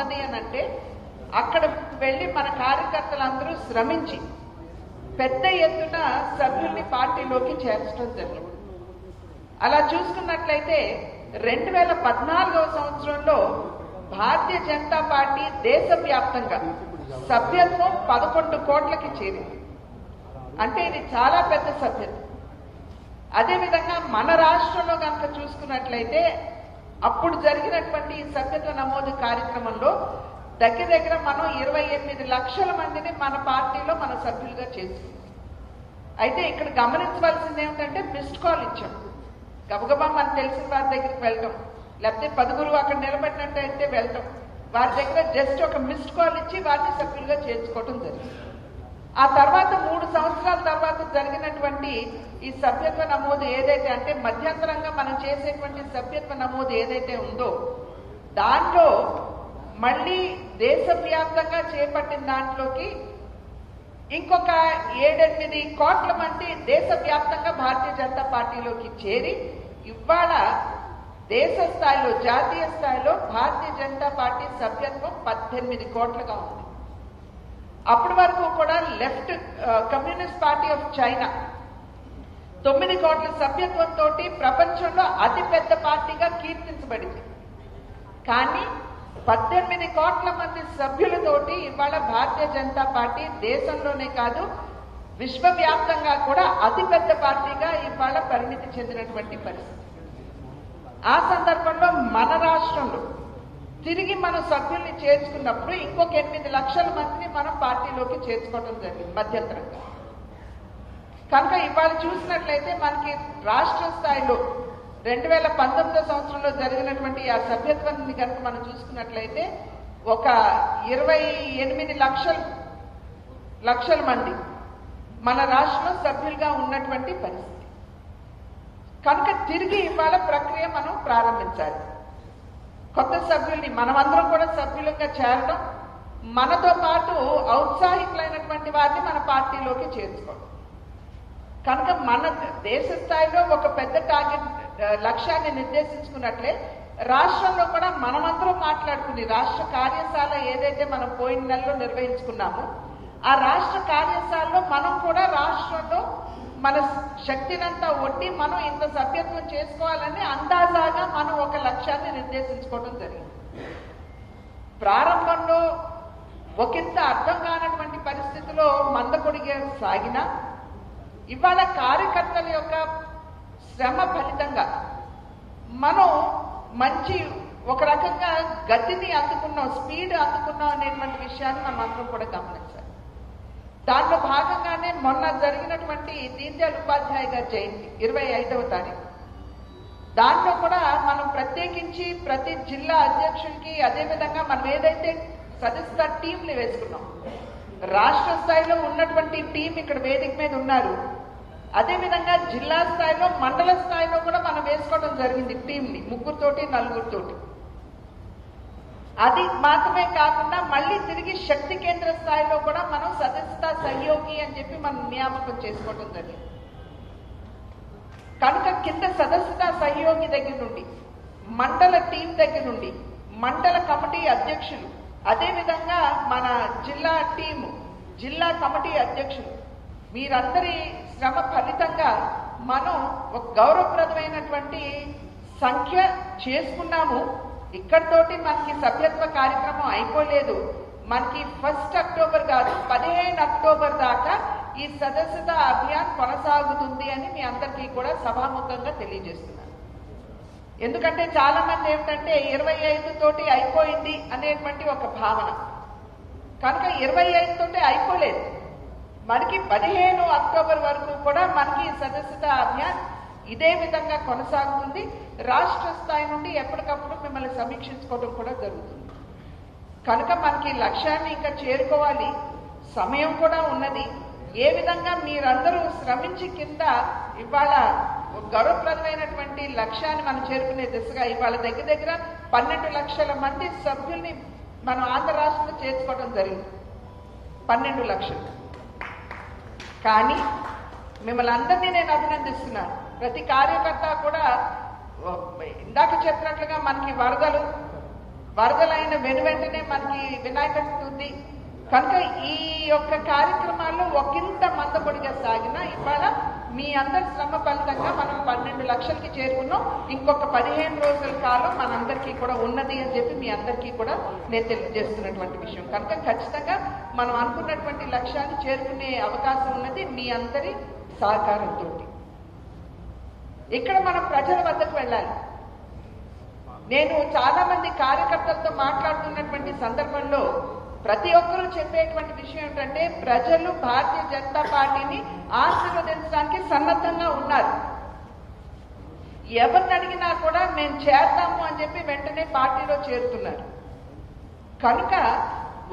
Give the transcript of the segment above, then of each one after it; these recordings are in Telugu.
ఉన్నది అని అంటే అక్కడ వెళ్ళి మన కార్యకర్తలందరూ శ్రమించి పెద్ద ఎత్తున సభ్యుల్ని పార్టీలోకి చేర్చడం జరిగింది. అలా చూసుకున్నట్లయితే 2014వ సంవత్సరంలో భారతీయ జనతా పార్టీ దేశవ్యాప్తంగా సభ్యత్వం 11 కోట్లకి చేరింది. అంటే ఇది చాలా పెద్ద సభ్యత్వం. అదేవిధంగా మన రాష్ట్రంలో కనుక చూసుకున్నట్లయితే అప్పుడు జరిగినటువంటి ఈ సభ్యత్వ నమోదు కార్యక్రమంలో దగ్గర మనం 28 లక్షల మందిని మన పార్టీలో మన సభ్యులుగా చేసుకున్నాం. అయితే ఇక్కడ గమనించవలసింది ఏమిటంటే మిస్డ్ కాల్ ఇచ్చాం. గబగబా మనకు తెలిసిన వారి దగ్గరికి వెళ్ళటం, లేకపోతే 10 అక్కడ నిలబడినట్టయితే వెళ్ళటం, వారి దగ్గర జస్ట్ ఒక మిస్డ్ కాల్ ఇచ్చి వారిని సభ్యులుగా చేర్చుకోవటం జరిగింది. ఆ తర్వాత 3 సంవత్సరాల తర్వాత జరిగినటువంటి ఈ సభ్యత్వ నమోదు ఏదైతే అంటే మధ్యంతరంగా మనం చేసేటువంటి సభ్యత్వ నమోదు ఏదైతే ఉందో దాంట్లో మళ్ళీ దేశవ్యాప్తంగా చేపట్టిన దాంట్లోకి ఇంకొక 7-8 కోట్ల మంది దేశవ్యాప్తంగా భారతీయ జనతా పార్టీలోకి చేరి ఇవాళ దేశ స్థాయిలో జాతీయ స్థాయిలో భారతీయ జనతా పార్టీ సభ్యత్వం 18 కోట్లుగా ఉంది. అప్పటి వరకు కూడా left communist party of China 9 కోట్ల సభ్యత్వంతో ప్రపంచంలో అతిపెద్ద పార్టీగా కీర్తించబడింది. కానీ 18 కోట్ల మంది సభ్యులతోటి ఇవాళ భారతీయ జనతా పార్టీ దేశంలోనే కాదు విశ్వవ్యాప్తంగా కూడా అతిపెద్ద పార్టీగా ఇవాళ పరిణితి చెందినటువంటి పరిస్థితి. ఆ సందర్భంలో మన రాష్ట్రంలో తిరిగి మనం సభ్యుల్ని చేర్చుకున్నప్పుడు ఇంకొక 8 లక్షల మందిని మనం పార్టీలోకి చేర్చుకోవడం జరిగింది మధ్యంతరంగా. కనుక ఇవాళ చూసినట్లయితే మనకి రాష్ట్ర స్థాయిలో 2019 సంవత్సరంలో జరిగినటువంటి ఆ సభ్యత్వాన్ని కనుక మనం చూసుకున్నట్లయితే ఒక 28 లక్షల మంది మన రాష్ట్రంలో సభ్యులుగా ఉన్నటువంటి పరిస్థితి. కనుక తిరిగి ఇవాళ ప్రక్రియ మనం ప్రారంభించాలి. కొత్త సభ్యుల్ని మనమందరం కూడా సభ్యులుగా చేరడం, మనతో పాటు ఔత్సాహికులైనటువంటి వారిని మన పార్టీలోకి చేర్చుకోవడం. కనుక మన దేశ స్థాయిలో ఒక పెద్ద టార్గెట్ లక్ష్యాన్ని నిర్దేశించుకున్నట్లే రాష్ట్రంలో కూడా మనమందరం మాట్లాడుకుని రాష్ట్ర కార్యశాల ఏదైతే మనం పోయిన నెలలో నిర్వహించుకున్నామో ఆ రాష్ట్ర కార్యశాలలో మనం కూడా రాష్ట్రంలో మన శక్తినంతా ఒడ్డి మనం ఇంత సభ్యత్వం చేసుకోవాలని అందాజాగా మనం ఒక లక్ష్యాన్ని నిర్దేశించుకోవడం జరిగింది. ప్రారంభంలో ఒకంత అర్థం కానటువంటి పరిస్థితిలో మందకొడిగా సాగిన ఇవాళ కార్యకర్తల యొక్క శ్రమ ఫలితంగా మనం మంచి ఒక రకంగా గతిని అందుకున్నాం, స్పీడ్ అందుకున్నాం అనేటువంటి విషయాన్ని మనం అందరం కూడా గమనించాలి. దాంట్లో భాగంగానే మొన్న జరిగినటువంటి దీన్ దయాళ్ ఉపాధ్యాయ గారి జయంతి 25వ తారీఖు, దాంట్లో కూడా మనం ప్రత్యేకించి ప్రతి జిల్లా అధ్యక్షుడికి అదేవిధంగా మనం ఏదైతే సదస్సు టీంలు వేసుకున్నాం, రాష్ట్ర స్థాయిలో ఉన్నటువంటి టీం ఇక్కడ వేదిక మీద ఉన్నారు, అదేవిధంగా జిల్లా స్థాయిలో మండల స్థాయిలో కూడా మనం వేసుకోవడం జరిగింది టీంని 3తోటి 4తోటి. అది మాత్రమే కాకుండా మళ్ళీ తిరిగి శక్తి కేంద్ర స్థాయిలో కూడా మనం సదస్యతా సహయోగి అని చెప్పి మనం నియామకం చేసుకోవడం జరిగింది. కనుక కింద సదస్యతా సహయోగి దగ్గర నుండి మండల టీం దగ్గర నుండి మండల కమిటీ అధ్యక్షులు, అదేవిధంగా మన జిల్లా టీము జిల్లా కమిటీ అధ్యక్షులు వీరందరి శ్రమ ఫలితంగా మనం ఒక గౌరవప్రదమైనటువంటి సంఖ్య చేసుకున్నాము. ఇక్కడితోటి మనకి సభ్యత్వ కార్యక్రమం అయిపోలేదు. మనకి 1 అక్టోబర్ కాదు 15 అక్టోబర్ దాకా ఈ సదస్యత అభియాన్ కొనసాగుతుంది అని మీ అందరికీ కూడా సభాముఖంగా తెలియజేస్తున్నాను. ఎందుకంటే చాలా మంది ఏమిటంటే 25 తోటి అయిపోయింది అనేటువంటి ఒక భావన. కనుక 25 తోటి అయిపోలేదు, మనకి 15 అక్టోబర్ వరకు కూడా మనకి సదస్యత అభియాన్ ఇదే విధంగా కొనసాగుతుంది. రాష్ట్ర స్థాయి నుండి ఎప్పటికప్పుడు మిమ్మల్ని సమీక్షించుకోవడం కూడా జరుగుతుంది. కనుక మనకి లక్ష్యాన్ని ఇంకా చేరుకోవాలి, సమయం కూడా ఉన్నది. ఏ విధంగా మీరందరూ శ్రమించి కింద ఇవాళ గౌరవప్రదమైనటువంటి లక్ష్యాన్ని మనం చేరుకునే దిశగా ఇవాళ దగ్గర 12 లక్షల మంది సభ్యుల్ని మనం ఆంధ్ర రాష్ట్రంలో చేర్చుకోవడం జరిగింది. 12 లక్షలు. కానీ మిమ్మల్ని అందరినీ నేను అభినందిస్తున్నాను. ప్రతి కార్యకర్త కూడా ఇందాక చెప్పినట్లుగా మనకి వరదలు, వరదలైన వెనువెంటనే మనకి వినాయక చతుర్థి కనుక ఈ యొక్క కార్యక్రమాల్లో ఒకంత మందపొడిగా సాగిన ఇవాళ మీ అందరి శ్రమ ఫలితంగా మనం 12 లక్షలకి చేరుకున్నాం. ఇంకొక 15 రోజుల కాలం మనందరికీ కూడా ఉన్నది అని చెప్పి మీ అందరికీ కూడా నేను తెలియజేస్తున్నటువంటి విషయం. కనుక ఖచ్చితంగా మనం అనుకున్నటువంటి లక్ష్యాన్ని చేరుకునే అవకాశం ఉన్నది మీ అందరి సహకారంతో. ఇక్కడ మనం ప్రజల వద్దకు వెళ్ళాలి. నేను చాలా మంది కార్యకర్తలతో మాట్లాడుతున్నటువంటి సందర్భంలో ప్రతి ఒక్కరూ చెప్పేటువంటి విషయం ఏంటంటే ప్రజలు భారతీయ జనతా పార్టీని ఆశీర్వదించడానికి సన్నద్ధంగా ఉన్నారు. ఎవరిని అడిగినా కూడా మేము చేద్దాము అని చెప్పి వెంటనే పార్టీలో చేరుతున్నారు. కనుక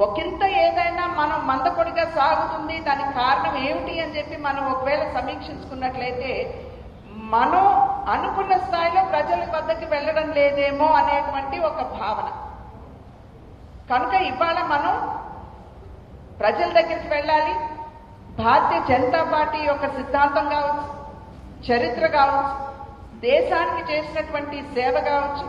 ఒకంత ఏదైనా మనం మందకొడిగా సాగుతుంది, దానికి కారణం ఏమిటి అని చెప్పి మనం ఒకవేళ సమీక్షించుకున్నట్లయితే మనం అనుకున్న స్థాయిలో ప్రజల వద్దకు వెళ్ళడం లేదేమో అనేటువంటి ఒక భావన. కనుక ఇవాళ మనం ప్రజల దగ్గరికి వెళ్ళాలి. భారతీయ జనతా పార్టీ యొక్క సిద్ధాంతం కావచ్చు, చరిత్ర కావచ్చు, దేశానికి చేసినటువంటి సేవ కావచ్చు,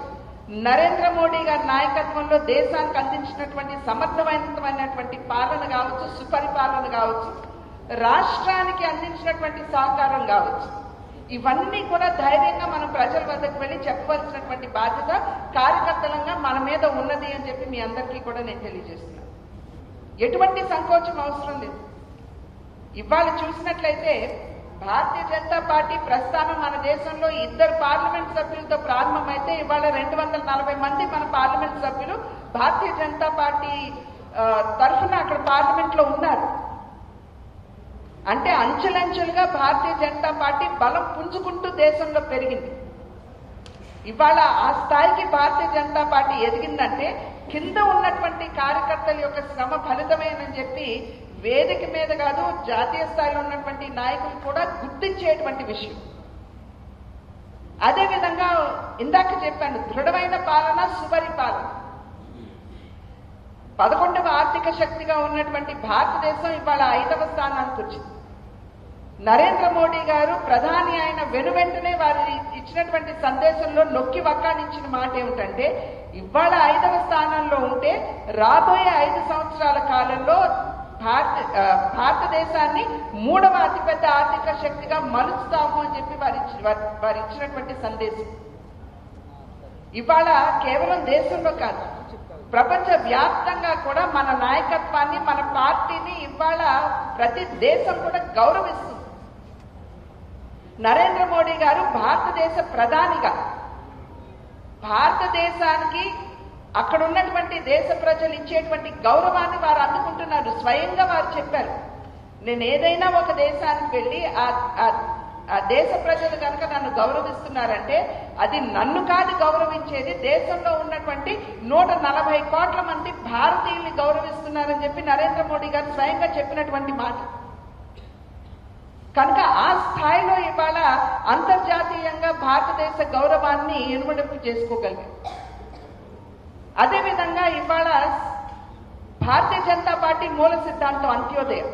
నరేంద్ర మోడీ గారి నాయకత్వంలో దేశానికి అందించినటువంటి సమర్థవంతమైనటువంటి పాలన కావచ్చు, సుపరిపాలన కావచ్చు, రాష్ట్రానికి అందించినటువంటి సహకారం కావచ్చు, ఇవన్నీ కూడా ధైర్యంగా మనం ప్రజల వద్దకు వెళ్ళి చెప్పవలసినటువంటి బాధ్యత కార్యకర్తలంగా మన మీద ఉన్నది అని చెప్పి మీ అందరికీ కూడా నేను తెలియజేస్తున్నాను. ఎటువంటి సంకోచం అవసరం లేదు. ఇవాళ చూసినట్లయితే భారతీయ జనతా పార్టీ ప్రస్థానం మన దేశంలో 2 పార్లమెంట్ సభ్యులతో ప్రారంభమైతే ఇవాళ 240 మంది మన పార్లమెంట్ సభ్యులు భారతీయ జనతా పార్టీ తరఫున అక్కడ పార్లమెంట్ లో ఉన్నారు. అంటే అంచెలంచెలుగా భారతీయ జనతా పార్టీ బలం పుంజుకుంటూ దేశంలో పెరిగింది. ఇవాళ ఆ స్థాయికి భారతీయ జనతా పార్టీ ఎదిగిందంటే కింద ఉన్నటువంటి కార్యకర్తల యొక్క శ్రమ ఫలితమేనని చెప్పి వేదిక మీద కాదు జాతీయ స్థాయిలో ఉన్నటువంటి నాయకులు కూడా గుర్తించేటువంటి విషయం. అదేవిధంగా ఇందాక చెప్పాను, దృఢమైన పాలన, సుపరిపాలన. 11వ ఆర్థిక శక్తిగా ఉన్నటువంటి భారతదేశం ఇవాళ 5వ స్థానానికి వచ్చింది. నరేంద్ర మోడీ గారు ప్రధాని అయిన వెనువెంటనే వారి ఇచ్చినటువంటి సందేశంలో నొక్కి వక్కాణించిన మాట ఏమిటంటే ఇవాళ 5వ స్థానంలో ఉంటే రాబోయే 5 సంవత్సరాల కాలంలో భారతదేశాన్ని 3వ అతిపెద్ద ఆర్థిక శక్తిగా మలుచుతాము అని చెప్పి వారు ఇచ్చినటువంటి సందేశం. ఇవాళ కేవలం దేశంలో కాదు, ప్రపంచ వ్యాప్తంగా కూడా మన నాయకత్వాన్ని, మన పార్టీని ఇవాళ ప్రతి దేశం కూడా గౌరవిస్తుంది. నరేంద్ర మోడీ గారు భారతదేశ ప్రధానిగా భారతదేశానికి అక్కడ ఉన్నటువంటి దేశ ప్రజలు ఇచ్చేటువంటి గౌరవాన్ని వారు అందుకుంటున్నారు. స్వయంగా వారు చెప్పారు, నేను ఏదైనా ఒక దేశానికి వెళ్ళి ఆ దేశ ప్రజలు కనుక నన్ను గౌరవిస్తున్నారంటే అది నన్ను కాదు గౌరవించేది, దేశంలో ఉన్నటువంటి 140 కోట్ల మంది భారతీయుల్ని గౌరవిస్తున్నారని చెప్పి నరేంద్ర మోడీ గారు స్వయంగా చెప్పినటువంటి మాట. కనుక ఆ స్థాయిలో ఇవాళ అంతర్జాతీయంగా భారతదేశ గౌరవాన్ని ఇనుమడింపు చేసుకోగలిగాం. అదేవిధంగా ఇవాళ భారతీయ జనతా పార్టీ మూల సిద్ధాంతం అంత్యోదయం.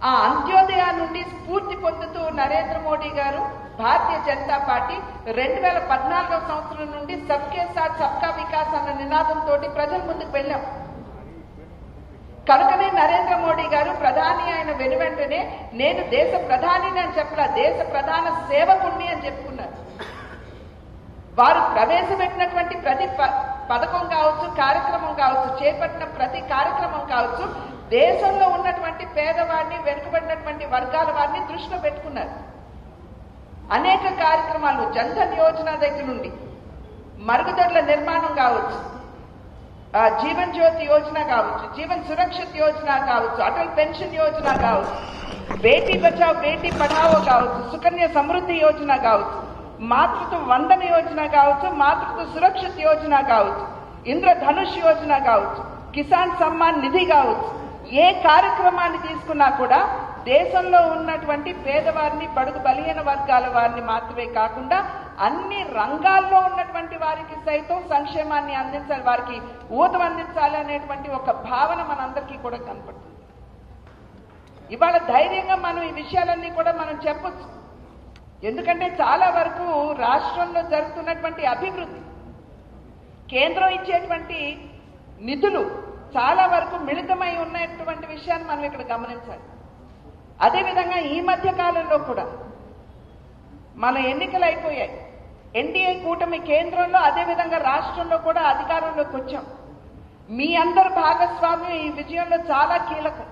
ఆ అంత్యోదయ నుండి స్ఫూర్తి పొందుతూ నరేంద్ర మోడీ గారు, భారతీయ జనతా పార్టీ 2014వ సంవత్సరం నుండి సబ్కే సాత్ సబ్కా వికాస్ అన్న నినాదంతో ప్రజల ముందుకు వెళ్ళాం. కనుకనే నరేంద్ర మోడీ గారు ప్రధాని అయిన వెనువెంటనే నేను దేశ ప్రధానిని అని చెప్పలా, దేశ ప్రధాన సేవకుణ్ణి అని చెప్పుకున్నారు. వారు ప్రవేశపెట్టినటువంటి ప్రతి పథకం కావచ్చు, కార్యక్రమం కావచ్చు, చేపట్టిన ప్రతి కార్యక్రమం కావచ్చు, దేశంలో ఉన్నటువంటి పేదవాడిని, వెనుకబడినటువంటి వర్గాల వారిని దృష్టిలో పెట్టుకున్నారు. అనేక కార్యక్రమాలు, జన్ధన్ యోజన దగ్గర నుండి మరుగుదొడ్ల నిర్మాణం కావచ్చు, జీవన్ జ్యోతి యోజన కావచ్చు, జీవన్ సురక్షిత్ యోజన కావచ్చు, అటల్ పెన్షన్ యోజన కావచ్చు, బేటీ బచావ్ బేటీ పఢావో కావచ్చు, సుకన్య సమృద్ధి యోజన కావచ్చు, మాతృత్వ వందన యోజన కావచ్చు, మాతృత్వ సురక్షిత్ యోజన కావచ్చు, ఇంద్రధనుష్ యోజన కావచ్చు, కిసాన్ సమ్మాన్ నిధి కావచ్చు. ఏ కార్యక్రమాన్ని తీసుకున్నా కూడా దేశంలో ఉన్నటువంటి పేదవారిని, బడుగు బలహీన వర్గాల వారిని మాత్రమే కాకుండా అన్ని రంగాల్లో ఉన్నటువంటి వారికి సైతం సంక్షేమాన్ని అందించాలి, వారికి ఊతం అందించాలి అనేటువంటి ఒక భావన మనందరికీ కూడా కనపడుతుంది. ఇవాళ ధైర్యంగా మనం ఈ విషయాలన్నీ కూడా మనం చెప్పొచ్చు. ఎందుకంటే చాలా వరకు రాష్ట్రంలో జరుగుతున్నటువంటి అభివృద్ధి కేంద్రం ఇచ్చేటువంటి నిధులు చాలా వరకు మిళితమై ఉన్నటువంటి విషయాన్ని మనం ఇక్కడ గమనించాలి. అదేవిధంగా ఈ మధ్య కాలంలో కూడా మన ఎన్నికలు అయిపోయాయి. ఎన్డీఏ కూటమి కేంద్రంలో అదేవిధంగా రాష్ట్రంలో కూడా అధికారంలోకి వచ్చాం. మీ అందరు భాగస్వామ్యం ఈ విజయంలో చాలా కీలకం.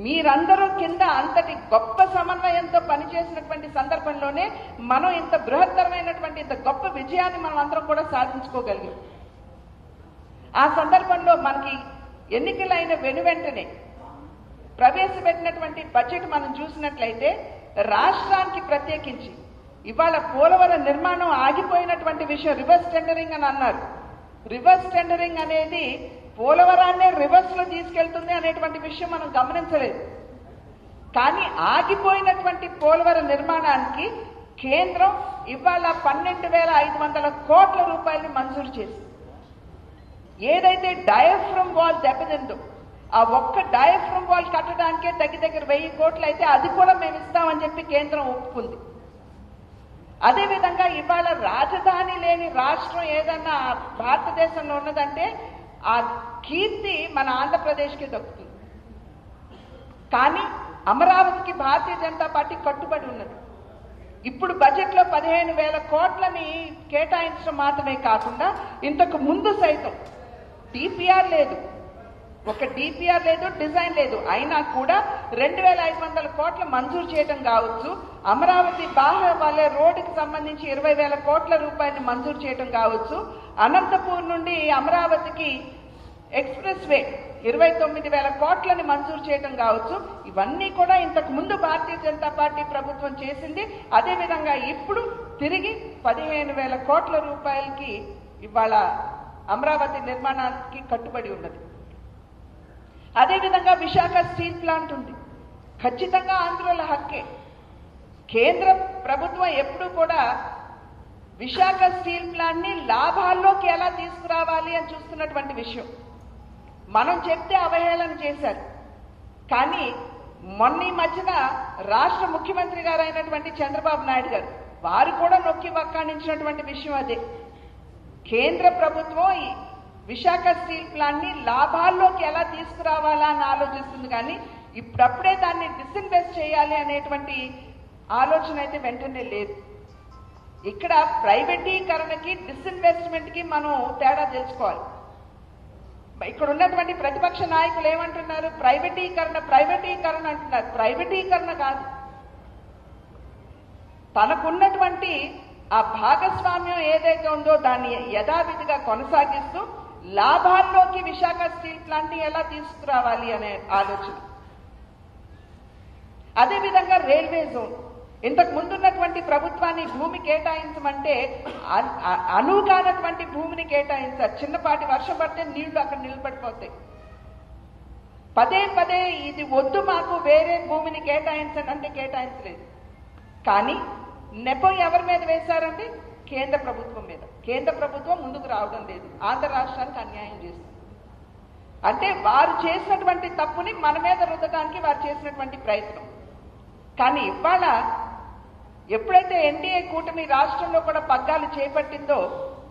మీరందరూ కింద అంతటి గొప్ప సమన్వయంతో పనిచేసినటువంటి సందర్భంలోనే మనం ఇంత బృహత్తరమైనటువంటి ఇంత గొప్ప విజయాన్ని మనం అందరం కూడా సాధించుకోగలిగాం. ఆ సందర్భంలో మనకి ఎన్నికలైన వెనువెంటనే ప్రవేశపెట్టినటువంటి బడ్జెట్ మనం చూసినట్లయితే రాష్ట్రానికి ప్రత్యేకించి ఇవాళ పోలవరం నిర్మాణం ఆగిపోయినటువంటి విషయం రివర్స్ టెండరింగ్ అని అన్నారు. రివర్స్ టెండరింగ్ అనేది పోలవరాన్నే రివర్స్ లో తీసుకెళ్తుంది అనేటువంటి విషయం మనం గమనించలేదు. కానీ ఆగిపోయినటువంటి పోలవరం నిర్మాణానికి కేంద్రం ఇవాళ 12,500 కోట్ల రూపాయలు మంజూరు చేసింది. ఏదైతే డయాఫ్రమ్ వాల్ దెబ్బతిందో ఆ ఒక్క డయాఫ్రమ్ వాల్ కట్టడానికే దగ్గర 1000 కోట్లు అయితే అది కూడా మేము ఇస్తామని చెప్పి కేంద్రం ఒప్పుకుంది. అదేవిధంగా ఇవాళ రాజధాని లేని రాష్ట్రం ఏదన్నా భారతదేశంలో ఉన్నదంటే ఆ కీర్తి మన ఆంధ్రప్రదేశ్కి దక్కుతుంది. కానీ అమరావతికి భారతీయ జనతా పార్టీ కట్టుబడి ఉన్నది. ఇప్పుడు బడ్జెట్లో 15,000 కోట్లని కేటాయించడం మాత్రమే కాకుండా ఇంతకు ముందు సైతం డిపిఆర్ లేదు, ఒక డిపిఆర్ లేదు, డిజైన్ లేదు, అయినా కూడా 2,500 కోట్ల మంజూరు చేయడం కావచ్చు, అమరావతి బాహ్యవాలే రోడ్డుకి సంబంధించి 20,000 కోట్ల రూపాయలు మంజూరు చేయడం కావచ్చు, అనంతపూర్ నుండి అమరావతికి ఎక్స్ప్రెస్ వే 29,000 కోట్లని మంజూరు చేయడం కావచ్చు. ఇవన్నీ కూడా ఇంతకు ముందు భారతీయ జనతా పార్టీ ప్రభుత్వం చేసింది. అదేవిధంగా ఇప్పుడు తిరిగి 15,000 కోట్ల రూపాయలకి ఇవాళ అమరావతి నిర్మాణానికి కట్టుబడి ఉన్నది. అదేవిధంగా విశాఖ స్టీల్ ప్లాంట్ ఉంది. ఖచ్చితంగా ఆంధ్రుల హక్కే. కేంద్ర ప్రభుత్వం ఎప్పుడు కూడా విశాఖ స్టీల్ ప్లాంట్ ని లాభాల్లోకి ఎలా తీసుకురావాలి అని చూస్తున్నటువంటి విషయం. మనం చెప్తే అవహేళన చేశారు. కానీ మొన్న ఈ మధ్యన రాష్ట్ర ముఖ్యమంత్రి గారు అయినటువంటి చంద్రబాబు నాయుడు గారు వారు కూడా నొక్కి వక్కాణించినటువంటి విషయం అదే. కేంద్ర ప్రభుత్వం ఈ విశాఖ స్టీల్ ప్లాంట్ ని లాభాల్లోకి ఎలా తీసుకురావాలా అని ఆలోచిస్తుంది. కానీ ఇప్పుడప్పుడే దాన్ని డిస్ఇన్వెస్ట్ చేయాలి అనేటువంటి ఆలోచన అయితే వెంటనే లేదు. ఇక్కడ ప్రైవేటీకరణకి డిస్ఇన్వెస్ట్మెంట్ కి మనం తేడా తెలుసుకోవాలి. ఇక్కడ ఉన్నటువంటి ప్రతిపక్ష నాయకులు ఏమంటున్నారు? ప్రైవేటీకరణ అంటున్నారు. ప్రైవేటీకరణ కాదు, తనకున్నటువంటి ఆ భాగస్వామ్యం ఏదైతే ఉందో దాన్ని యథావిధిగా కొనసాగిస్తూ లాభాల్లోకి విశాఖ స్టీల్ ప్లాంట్ ని ఎలా తీసుకురావాలి అనే ఆలోచన. అదేవిధంగా రైల్వే జోన్, ఇంతకు ముందున్నటువంటి ప్రభుత్వాన్ని భూమి కేటాయించమంటే అనువుగానటువంటి భూమిని కేటాయించారు. చిన్నపాటి వర్షం పడితే నీళ్లు అక్కడ నిలబడిపోతాయి. పదే ఇది వద్దు మాకు వేరే భూమిని కేటాయించండి అంటే కేటాయించలేదు. కానీ నెపం ఎవరి మీద వేశారండి? కేంద్ర ప్రభుత్వం మీద. కేంద్ర ప్రభుత్వం ముందుకు రావడం లేదు, ఆంధ్ర రాష్ట్రానికి అన్యాయం చేస్తుంది. అంటే వారు చేసినటువంటి తప్పుని మన మీద రుద్దడానికి వారు చేసినటువంటి ప్రయత్నం. కానీ ఇవాళ ఎప్పుడైతే ఎన్డీఏ కూటమి రాష్ట్రంలో కూడా పగ్గాలు చేపట్టిందో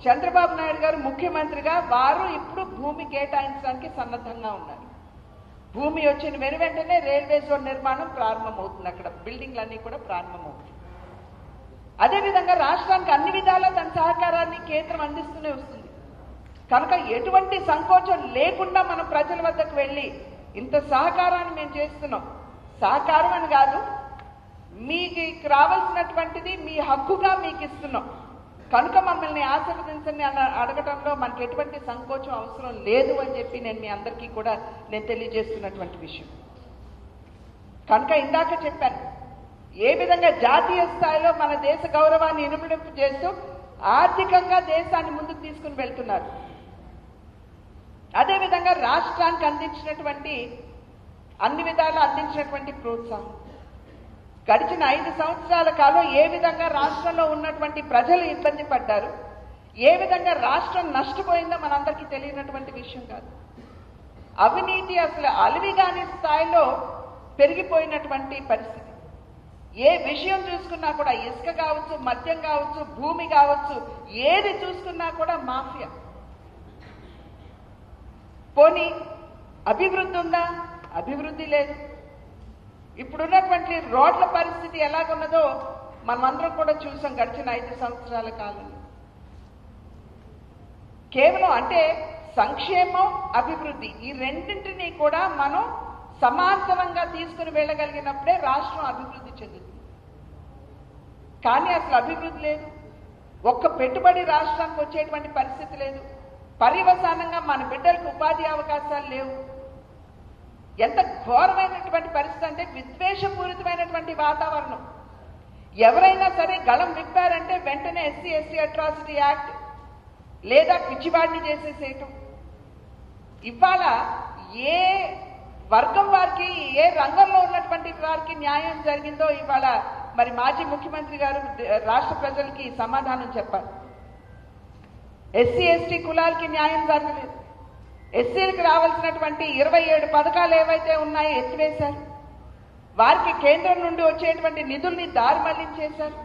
చంద్రబాబు నాయుడు గారు ముఖ్యమంత్రిగా వారు ఇప్పుడు భూమి కేటాయించడానికి సన్నద్ధంగా ఉన్నారు. భూమి వచ్చిన వెనువెంటనే రైల్వే జోన్ నిర్మాణం ప్రారంభమవుతుంది. అక్కడ బిల్డింగ్లన్నీ కూడా ప్రారంభమవుతాయి. అదేవిధంగా రాష్ట్రానికి అన్ని విధాలా తన సహకారాన్ని కేంద్రం అందిస్తూనే వస్తుంది. కనుక ఎటువంటి సంకోచం లేకుండా మనం ప్రజల వద్దకు వెళ్ళి ఇంత సహకారాన్ని మేము చేస్తున్నాం, సహకారం అని కాదు, మీకు రావాల్సినటువంటిది మీ హక్కుగా మీకు ఇస్తున్నాం, కనుక మమ్మల్ని ఆశీర్వదించండి అని అడగటంలో మనకి ఎటువంటి సంకోచం అవసరం లేదు అని చెప్పి నేను మీ అందరికీ కూడా నేను తెలియజేస్తున్నటువంటి విషయం. కనుక ఇందాక చెప్పాను, ఏ విధంగా జాతీయ స్థాయిలో మన దేశ గౌరవాన్ని ఇనుమడింపు చేస్తూ ఆర్థికంగా దేశాన్ని ముందుకు తీసుకుని వెళ్తున్నారు. అదేవిధంగా రాష్ట్రానికి అందించినటువంటి అన్ని విధాలా అందించినటువంటి ప్రోత్సాహం, గడిచిన 5 సంవత్సరాల కాలం ఏ విధంగా రాష్ట్రంలో ఉన్నటువంటి ప్రజలు ఇబ్బంది పడ్డారు, ఏ విధంగా రాష్ట్రం నష్టపోయిందో మనందరికీ తెలియనటువంటి విషయం కాదు. అవినీతి అసలు అలివిగాని స్థాయిలో పెరిగిపోయినటువంటి పరిస్థితి. ఏ విషయం చూసుకున్నా కూడా, ఇసుక కావచ్చు, మద్యం కావచ్చు, భూమి కావచ్చు, ఏది చూసుకున్నా కూడా మాఫియా. పోనీ అభివృద్ధి ఉందా? అభివృద్ధి లేదు. ఇప్పుడున్నటువంటి రోడ్ల పరిస్థితి ఎలాగున్నదో మనమందరం కూడా చూసాం గడిచిన 5 సంవత్సరాల కాలంలో. కేవలం అంటే సంక్షేమం, అభివృద్ధి ఈ రెండింటినీ కూడా మనం సమాంతరంగా తీసుకుని వెళ్ళగలిగినప్పుడే రాష్ట్రం అభివృద్ధి చెందుతుంది. కానీ అసలు అభివృద్ధి లేదు. ఒక్క పెట్టుబడి రాష్ట్రానికి వచ్చేటువంటి పరిస్థితి లేదు. పర్యవసానంగా మన బిడ్డలకు ఉపాధి అవకాశాలు లేవు. ఎంత ఘోరమైనటువంటి పరిస్థితి అంటే విద్వేషపూరితమైనటువంటి వాతావరణం. ఎవరైనా సరే గళం విప్పారంటే వెంటనే ఎస్సీ ఎస్టీ అట్రాసిటీ యాక్ట్ లేదా పిచ్చివాడిని చేసేసేయటం. ఇవాళ ఏ వర్గం వారికి, ఏ రంగంలో ఉన్నటువంటి వారికి న్యాయం జరిగిందో ఇవాళ మరి మాజీ ముఖ్యమంత్రి గారు రాష్ట్ర ప్రజలకి సమాధానం చెప్పారు. ఎస్సీ ఎస్టీ కులాలకి న్యాయం జరగలేదు. ఎస్సీలకు రావాల్సినటువంటి 27 పథకాలు ఏవైతే ఉన్నాయో ఎత్తివేశారు. వారికి కేంద్రం నుండి వచ్చేటువంటి నిధుల్ని దారి మళ్లించేశారు.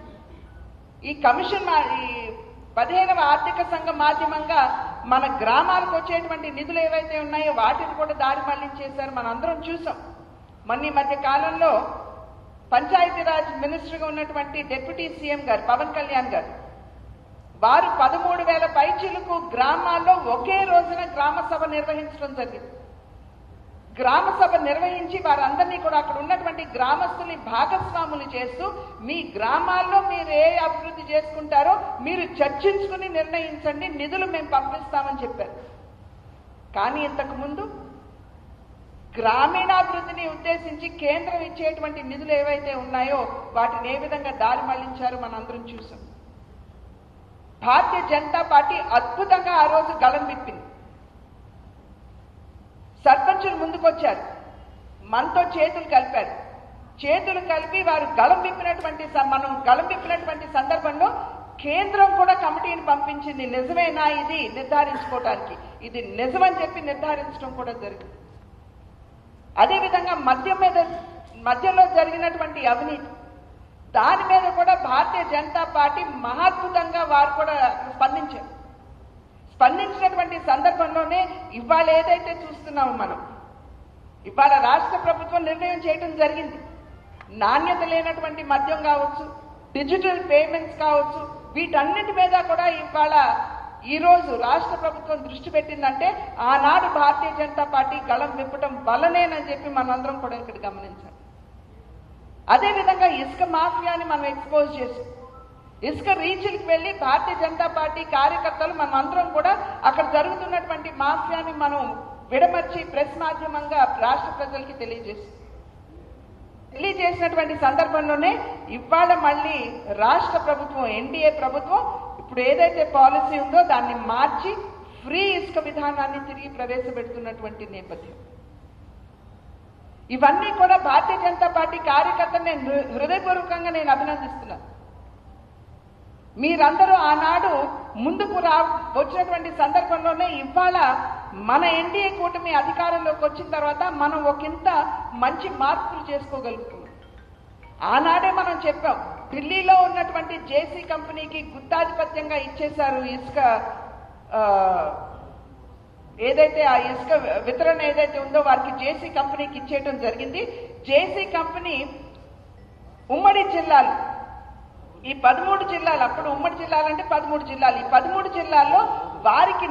ఈ కమిషన్, ఈ 15వ ఆర్థిక సంఘం మాధ్యమంగా మన గ్రామాలకు వచ్చేటువంటి నిధులు ఏవైతే ఉన్నాయో వాటిని కూడా దారి మళ్లించేశారు. మనందరం చూసాం. ఈ మధ్య కాలంలో పంచాయతీరాజ్ మినిస్టర్గా ఉన్నటువంటి డిప్యూటీ సీఎం గారు పవన్ కళ్యాణ్ గారు వారు 13,000 పైచిలకు గ్రామాల్లో ఒకే రోజున గ్రామ సభ నిర్వహించడం జరిగింది. గ్రామ సభ నిర్వహించి వారందరినీ కూడా అక్కడ ఉన్నటువంటి గ్రామస్తుల్ని భాగస్వాములు చేస్తూ మీ గ్రామాల్లో మీరు ఏ అభివృద్ధి చేసుకుంటారో మీరు చర్చించుకుని నిర్ణయించండి, నిధులు మేము పంపిస్తామని చెప్పారు. కానీ ఇంతకు ముందు గ్రామీణాభివృద్ధిని ఉద్దేశించి కేంద్రం ఇచ్చేటువంటి నిధులు ఏవైతే ఉన్నాయో వాటిని ఏ విధంగా దారి మళ్లించారో మనందరం చూసాం. భారతీయ జనతా పార్టీ అద్భుతంగా ఆ రోజు గళం విప్పింది. సర్పంచులు ముందుకొచ్చారు, మనతో చేతులు కలిపారు. చేతులు కలిపి వారు గళం విప్పినటువంటి సందర్భంలో కేంద్రం కూడా కమిటీని పంపించింది. నిజమేనా ఇది నిర్ధారించుకోవడానికి, ఇది నిజమని చెప్పి నిర్ధారించడం కూడా జరిగింది. అదేవిధంగా మద్యంలో జరిగినటువంటి అవినీతి, దాని మీద కూడా భారతీయ జనతా పార్టీ మహాద్భుతంగా వారు కూడా స్పందించారు. స్పందించినటువంటి సందర్భంలోనే ఇవాళ ఏదైతే చూస్తున్నామో మనం, ఇవాళ రాష్ట్ర ప్రభుత్వం నిర్ణయం చేయడం జరిగింది. నాణ్యత లేనటువంటి మద్యం కావచ్చు, డిజిటల్ పేమెంట్స్ కావచ్చు, వీటన్నిటి మీద కూడా ఇవాళ ఈరోజు రాష్ట్ర ప్రభుత్వం దృష్టి పెట్టిందంటే ఆనాడు భారతీయ జనతా పార్టీ గళం విప్పటం వల్లనేనని చెప్పి మనందరం కూడా ఇక్కడ గమనించాలి. అదేవిధంగా ఇసుక మాఫియాని మనం ఎక్స్పోజ్ చేసాం. ఇసుక రీచ్లకు వెళ్ళి భారతీయ జనతా పార్టీ కార్యకర్తలు మనమందరం కూడా అక్కడ జరుగుతున్నటువంటి మాఫియాని మనం విడమర్చి ప్రెస్ మాధ్యమంగా రాష్ట్ర ప్రజలకి తెలియజేసినటువంటి సందర్భంలోనే ఇవాళ మళ్ళీ రాష్ట్ర ప్రభుత్వం, ఎన్డీఏ ప్రభుత్వం ఇప్పుడు ఏదైతే పాలసీ ఉందో దాన్ని మార్చి ఫ్రీ ఇసుక విధానాన్ని తిరిగి ప్రవేశపెడుతున్నటువంటి నేపథ్యం. ఇవన్నీ కూడా భారతీయ జనతా పార్టీ కార్యకర్తలు నేను హృదయపూర్వకంగా నేను అభినందిస్తున్నాను. మీరందరూ ఆనాడు ముందుకు వచ్చినటువంటి సందర్భంలోనే ఇవాళ మన ఎన్డీఏ కూటమి అధికారంలోకి వచ్చిన తర్వాత మనం ఒకంత మంచి మార్పులు చేసుకోగలుగుతున్నాం. ఆనాడే మనం చెప్పాం, ఢిల్లీలో ఉన్నటువంటి జేసీ కంపెనీకి గుత్తాధిపత్యంగా ఇచ్చేశారు ఇసుక, ఏదైతే ఆ ఇసుక వితరణ ఏదైతే ఉందో వారికి జేసీ కంపెనీకి ఇచ్చేయడం జరిగింది. జేసీ కంపెనీ ఉమ్మడి జిల్లాలు, ఈ 13 జిల్లాలు, అప్పుడు ఉమ్మడి జిల్లాలంటే 13 జిల్లాలు, ఈ 13 జిల్లాల్లో వారికి